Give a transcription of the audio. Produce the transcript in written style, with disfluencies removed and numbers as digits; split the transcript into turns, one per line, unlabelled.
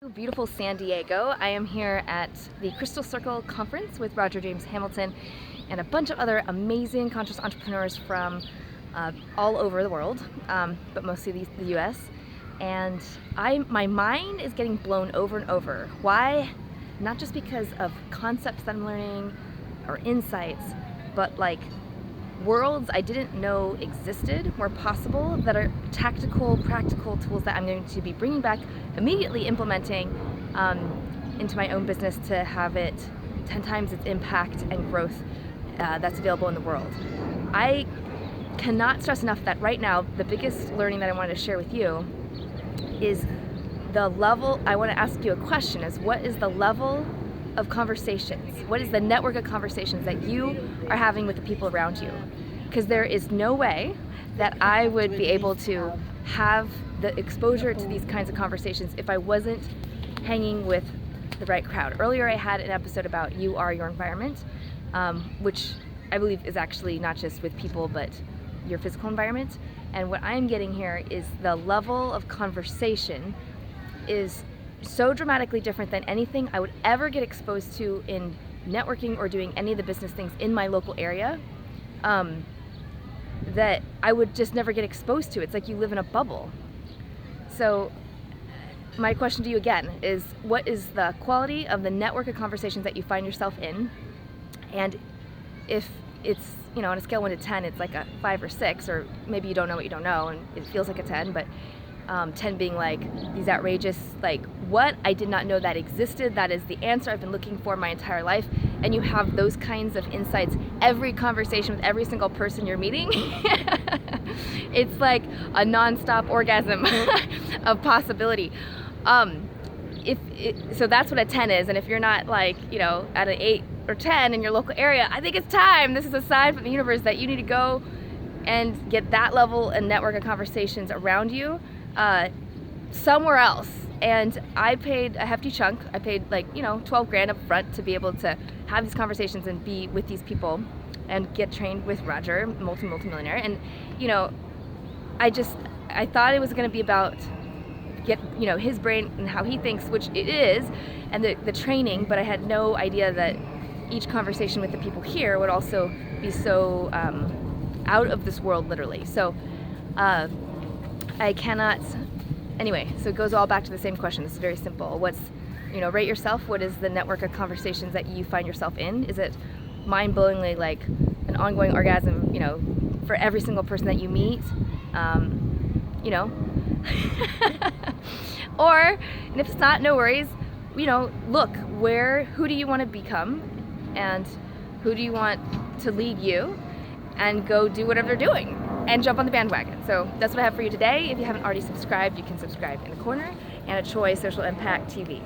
Beautiful San Diego. I am here at the Crystal Circle conference with Roger James Hamilton and a bunch of other amazing conscious entrepreneurs from all over the world, but mostly the US. And my mind is getting blown over and over. Why? Not just because of concepts that I'm learning or insights, but like worlds I didn't know existed, were possible, that are tactical, practical tools that I'm going to be bringing back, immediately implementing into my own business to have it 10 times its impact and growth that's available in the world. I cannot stress enough that right now, the biggest learning that I wanted to share with you is the level. I want to ask you a question, is what is the level of conversations? What is the network of conversations that you are having with the people around you? Because there is no way that I would be able to have the exposure to these kinds of conversations if I wasn't hanging with the right crowd. Earlier I had an episode about you are your environment, which I believe is actually not just with people but your physical environment. And what I'm getting here is the level of conversation is so dramatically different than anything I would ever get exposed to in networking or doing any of the business things in my local area, that I would just never get exposed to. It's like you live in a bubble. So my question to you again is, what is the quality of the network of conversations that you find yourself in? And if it's, on a scale 1 to 10, it's like a 5 or 6, or maybe you don't know what you don't know and it feels like a 10, but 10 being like these outrageous, like, what? I did not know that existed. That is the answer I've been looking for my entire life. And you have those kinds of insights every conversation with every single person you're meeting. It's like a non-stop orgasm of possibility. So that's what a 10 is. And if you're not like, at an 8 or 10 in your local area, I think it's time. This is a sign from the universe that you need to go and get that level and network of conversations around you somewhere else. And I paid a hefty chunk. I paid like 12 grand up front to be able to have these conversations and be with these people and get trained with Roger, multi-millionaire. And I thought it was going to be about his brain and how he thinks, which it is, and the training, but I had no idea that each conversation with the people here would also be so out of this world, literally. So I cannot, anyway, so it goes all back to the same question. This is very simple. Rate yourself. What is the network of conversations that you find yourself in? Is it mind-blowingly like an ongoing orgasm, for every single person that you meet? Or, and if it's not, no worries, look, who do you want to become and who do you want to lead you, and go do whatever they're doing and jump on the bandwagon. So that's what I have for you today. If you haven't already subscribed, you can subscribe in the corner and at Choi Social Impact TV.